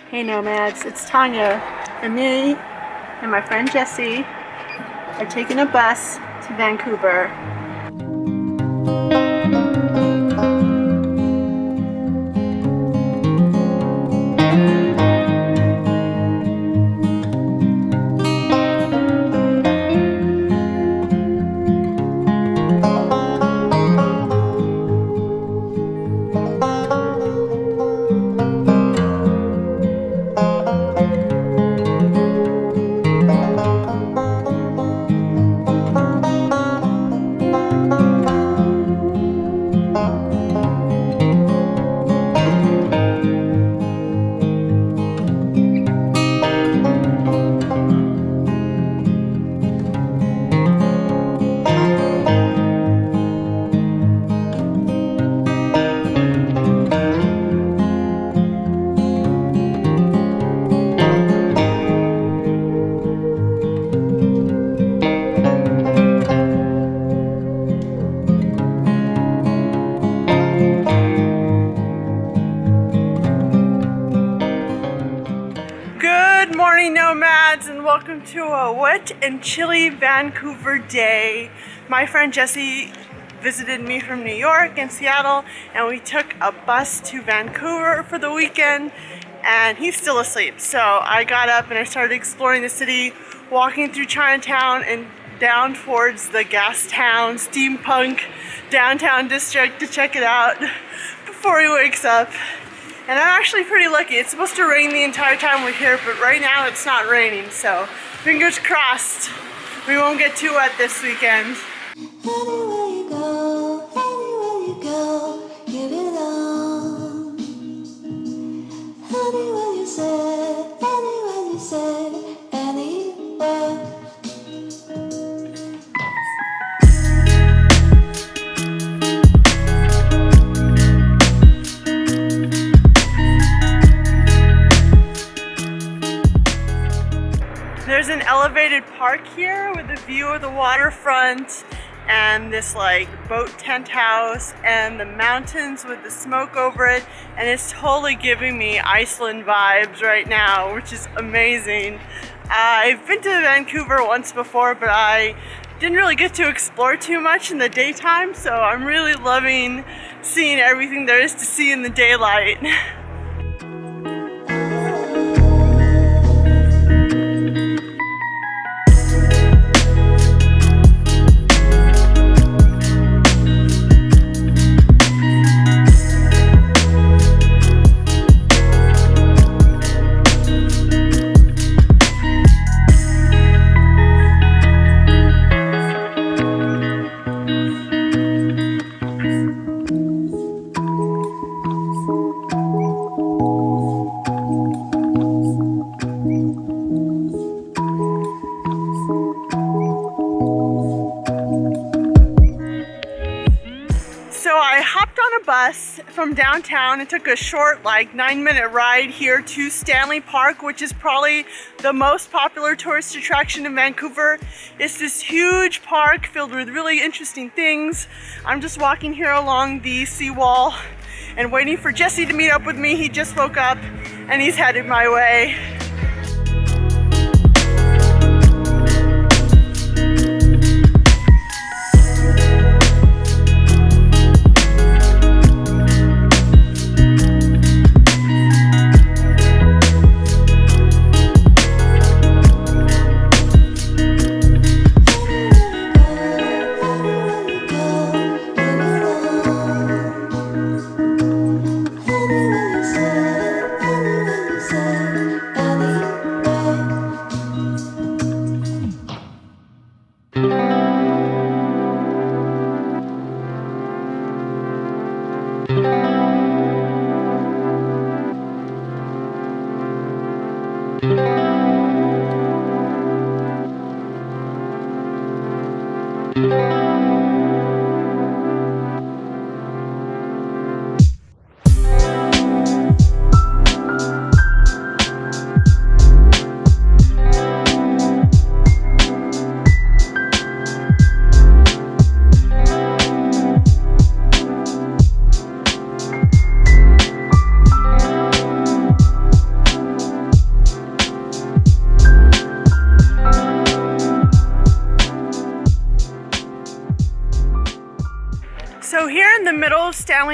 Hey Nomads, it's Tanya, and me and my friend Jessie are taking a bus to Vancouver. Good morning, Nomads, and welcome to a wet and chilly Vancouver day. My friend Jessie visited me from New York and Seattle, and we took a bus to Vancouver for the weekend, and he's still asleep. So I got up and I started exploring the city, walking through Chinatown and down towards the Gastown steampunk downtown district to check it out before he wakes up. And I'm actually pretty lucky. It's supposed to rain the entire time we're here, but right now it's not raining, so fingers crossed we won't get too wet this weekend. Anywhere you go, give it on. Anywhere you say, anywhere. There's an elevated park here with a view of the waterfront and this like boat tent house and the mountains with the smoke over it, and it's totally giving me Iceland vibes right now, which is amazing. I've been to Vancouver once before, but I didn't really get to explore too much in the daytime, so I'm really loving seeing everything there is to see in the daylight. So I hopped on a bus from downtown and took a short, like 9-minute ride here to Stanley Park, which is probably the most popular tourist attraction in Vancouver. It's this huge park filled with really interesting things. I'm just walking here along the seawall and waiting for Jessie to meet up with me. He just woke up and he's headed my way.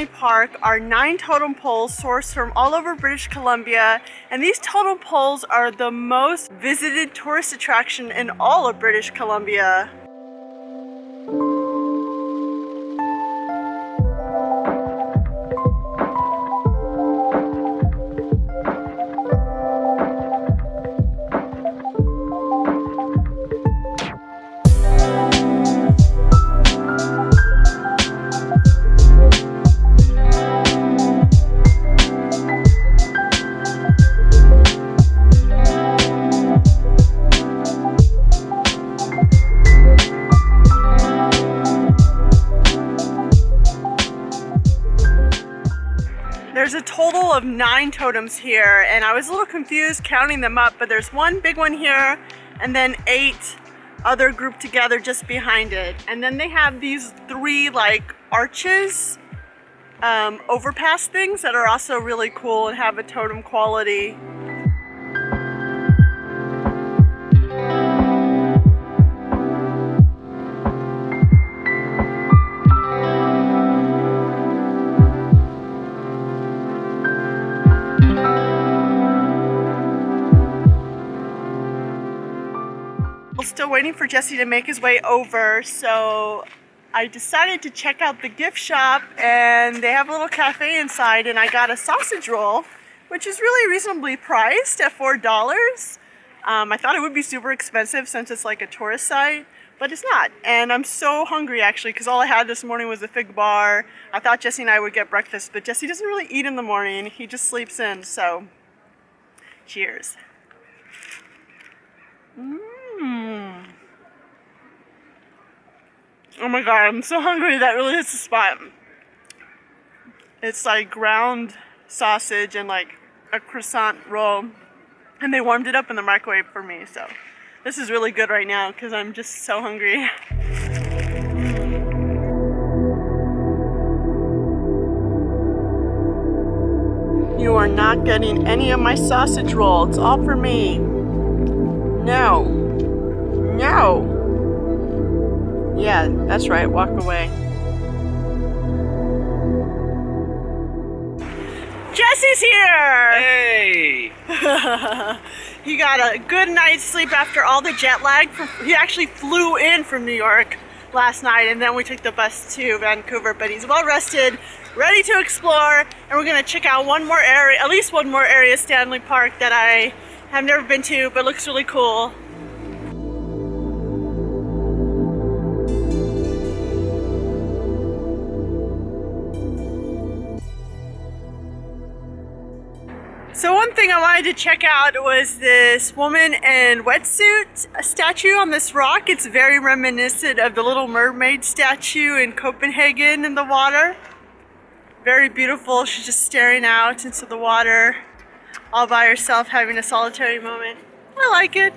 Stanley Park are 9 totem poles sourced from all over British Columbia, and these totem poles are the most visited tourist attraction in all of British Columbia. There's a total of 9 totems here, and I was a little confused counting them up, but there's one big one here and then 8 other grouped together just behind it. And then they have these 3 like arches, overpass things that are also really cool and have a totem quality. Still waiting for Jesse to make his way over, so I decided to check out the gift shop, and they have a little cafe inside, and I got a sausage roll, which is really reasonably priced at $4. I thought it would be super expensive since it's like a tourist site, but it's not. And I'm so hungry actually, because all I had this morning was a fig bar. I thought Jesse and I would get breakfast, but Jesse doesn't really eat in the morning. He just sleeps in, so cheers. Oh my god, I'm so hungry. That really hits the spot. It's like ground sausage and like a croissant roll, and they warmed it up in the microwave for me, so this is really good right now because I'm just so hungry. You are not getting any of my sausage roll. It's all for me. No. No. Yeah, that's right. Walk away. Jesse's here! Hey! He got a good night's sleep after all the jet lag. He actually flew in from New York last night, and then we took the bus to Vancouver, but he's well rested, ready to explore, and we're gonna check out one more area, at least one more area, Stanley Park, that I have never been to, but looks really cool. So one thing I wanted to check out was this woman in wetsuit statue on this rock. It's very reminiscent of the Little Mermaid statue in Copenhagen in the water. Very beautiful. She's just staring out into the water all by herself, having a solitary moment. I like it.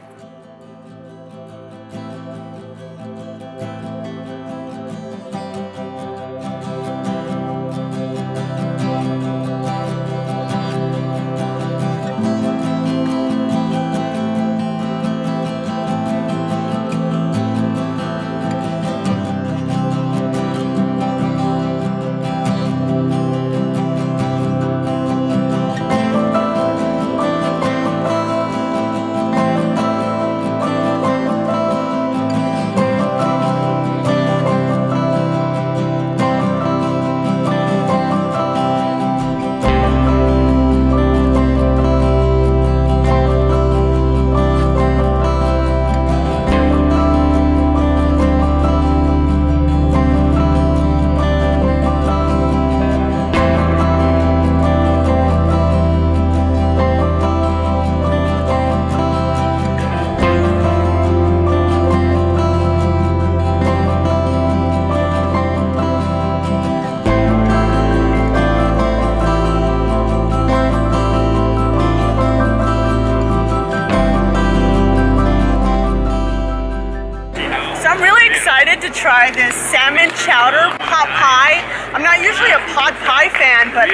To try this salmon chowder pot pie. I'm not usually a pot pie fan, but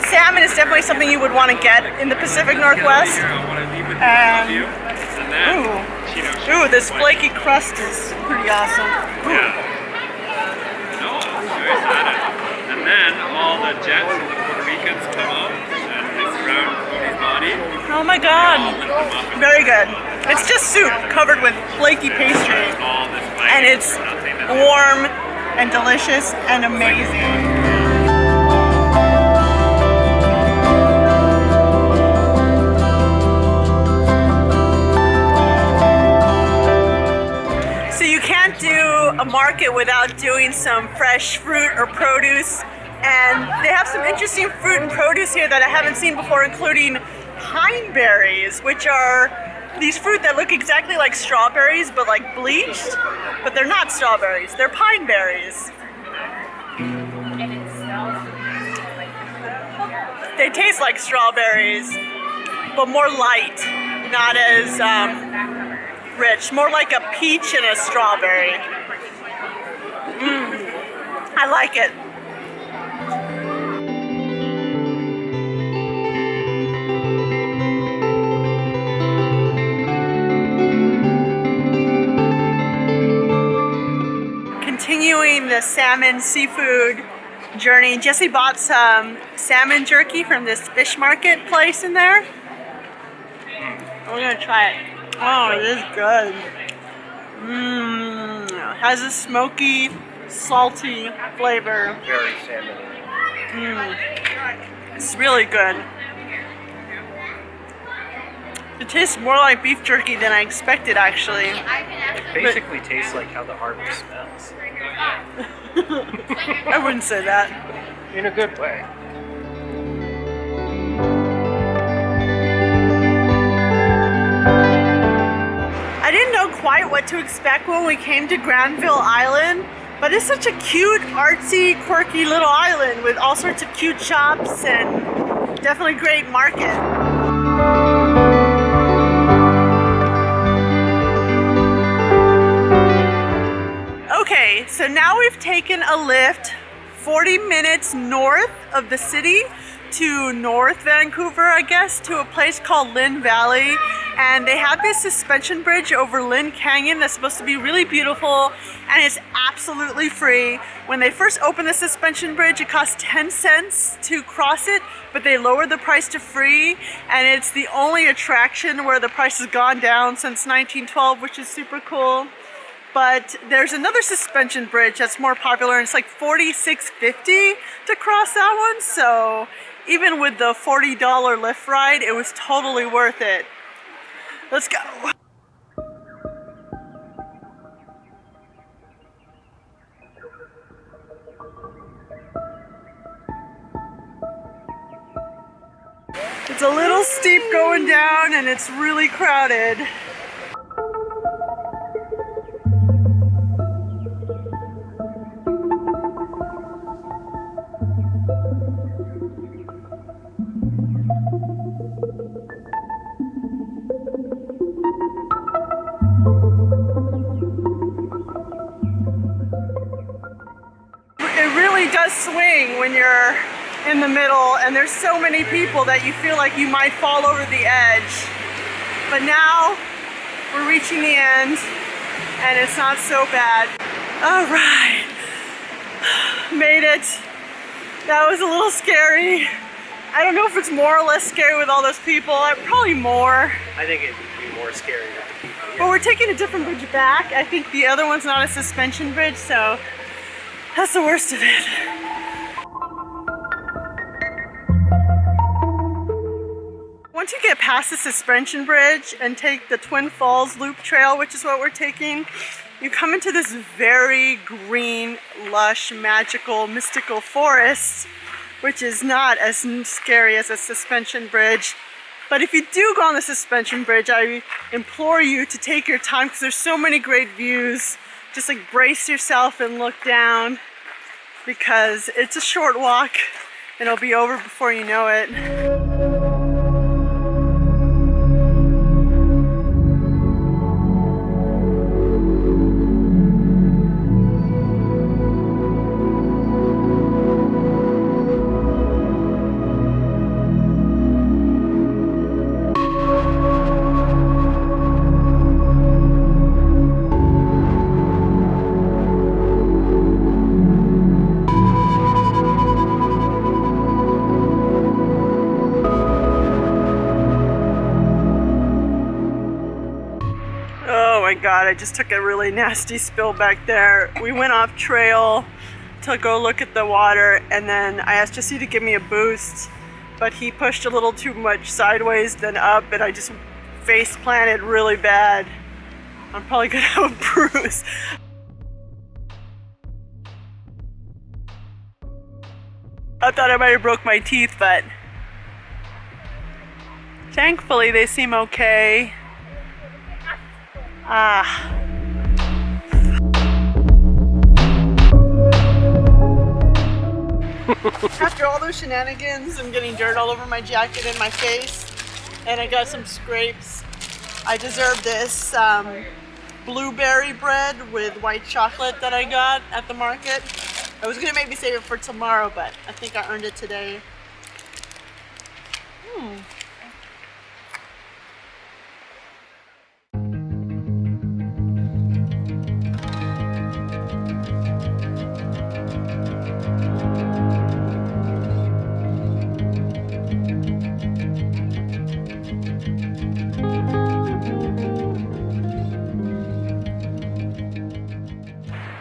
salmon is definitely something you would want to get in the Pacific Northwest. Ooh, this flaky crust is pretty awesome. Yeah. No, you guys had it. And then then all the Jets and the Puerto Ricans come out and they surround Cody's body. Oh my god. Lift them up and Very good. It's just soup covered with flaky pastry. all this flag. And it's warm and delicious and amazing. So you can't do a market without doing some fresh fruit or produce. And they have some interesting fruit and produce here that I haven't seen before, including pine berries, which are these fruit that look exactly like strawberries but like bleached, but they're not strawberries, they're pine berries. They taste like strawberries, but more light, not as rich, more like a peach and a strawberry. I like it. Continuing the salmon seafood journey, Jesse bought some salmon jerky from this fish market place in there. We're gonna try it. Oh, it is good. It has a smoky, salty flavor. Very salmon. It's really good. It tastes more like beef jerky than I expected, actually. It basically tastes like how the harbor smells. I wouldn't say that. In a good way. I didn't know quite what to expect when we came to Granville Island, but it's such a cute, artsy, quirky little island with all sorts of cute shops and definitely great market. Okay, so now we've taken a lift 40 minutes north of the city to North Vancouver, I guess, to a place called Lynn Valley. And they have this suspension bridge over Lynn Canyon that's supposed to be really beautiful, and it's absolutely free. When they first opened the suspension bridge, it cost 10 cents to cross it, but they lowered the price to free, and it's the only attraction where the price has gone down since 1912, which is super cool. But there's another suspension bridge that's more popular, and it's like $46.50 to cross that one. So even with the $40 lift ride, it was totally worth it. Let's go. It's a little steep going down, and it's really crowded. Does swing when you're in the middle, and there's so many people that you feel like you might fall over the edge. But now we're reaching the end, and it's not so bad. All right, made it. That was a little scary. I don't know if it's more or less scary with all those people. Probably more. I think it would be more scary with the people. Yeah. But we're taking a different bridge back. I think the other one's not a suspension bridge, so that's the worst of it. Once you get past the suspension bridge and take the Twin Falls Loop Trail, which is what we're taking, you come into this very green, lush, magical, mystical forest, which is not as scary as a suspension bridge. But if you do go on the suspension bridge, I implore you to take your time, because there's so many great views. Just like brace yourself and look down, because it's a short walk and it'll be over before you know it. my god, I just took a really nasty spill back there. We went off trail to go look at the water, and then I asked Jesse to give me a boost, but he pushed a little too much sideways than up, and I just face planted really bad. I'm probably gonna have a bruise. I thought I might have broke my teeth, but thankfully they seem okay. After all those shenanigans and getting dirt all over my jacket and my face, and I got some scrapes, I deserve this blueberry bread with white chocolate that I got at the market. I was gonna maybe save it for tomorrow, but I think I earned it today.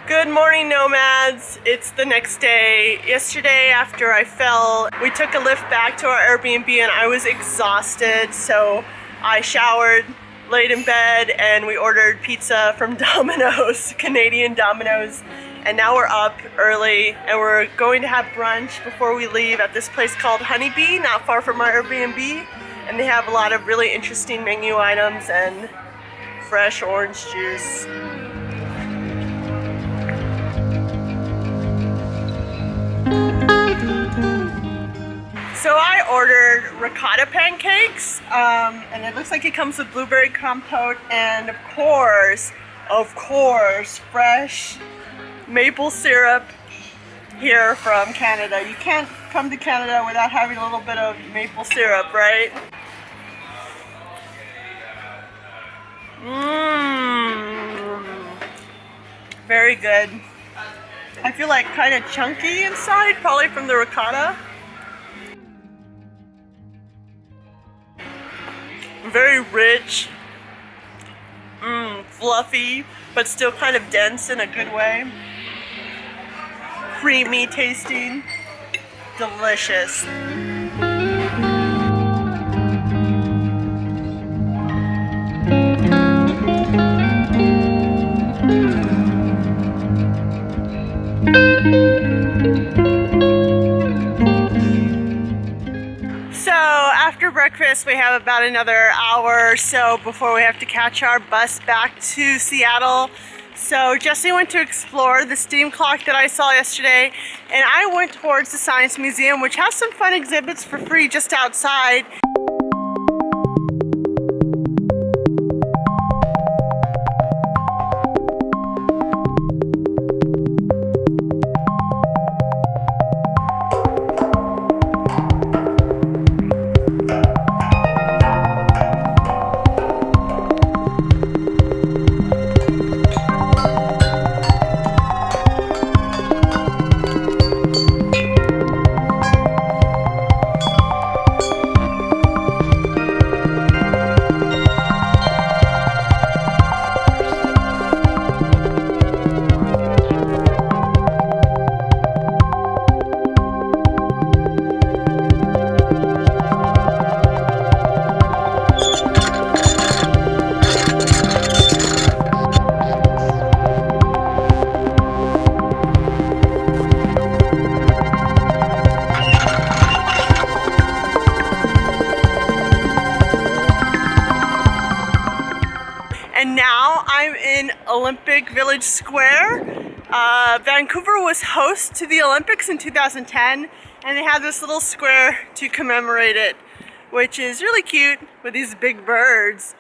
Good morning, nomads. It's the next day. Yesterday, after I fell, we took a lift back to our Airbnb and I was exhausted, so I showered, laid in bed, and we ordered pizza from Domino's, Canadian Domino's. And now we're up early and we're going to have brunch before we leave at this place called Honeybee, not far from our Airbnb. And they have a lot of really interesting menu items and fresh orange juice. So I ordered ricotta pancakes, and it looks like it comes with blueberry compote and of course, fresh maple syrup here from Canada. You can't come to Canada without having a little bit of maple syrup, right? Very good. I feel like kind of chunky inside, probably from the ricotta. Very rich, fluffy, but still kind of dense in a good way. Creamy tasting, delicious. After breakfast, we have about another hour or so before we have to catch our bus back to Seattle. So Jesse went to explore the steam clock that I saw yesterday, and I went towards the Science Museum, which has some fun exhibits for free just outside. And now I'm in Olympic Village Square. Vancouver was host to the Olympics in 2010, and they have this little square to commemorate it, which is really cute with these big birds.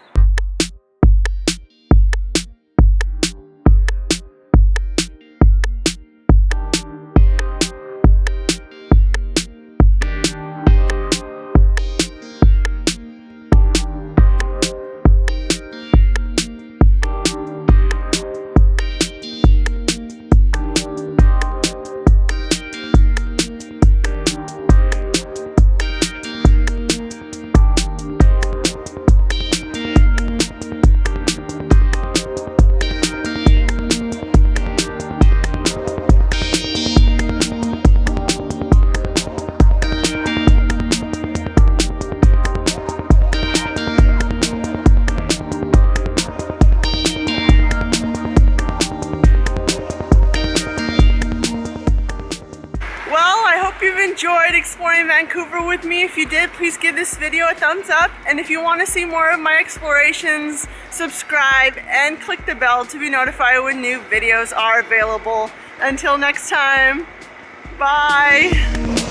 exploring Vancouver with me? If you did, please give this video a thumbs up. And if you want to see more of my explorations, subscribe and click the bell to be notified when new videos are available. Until next time, bye.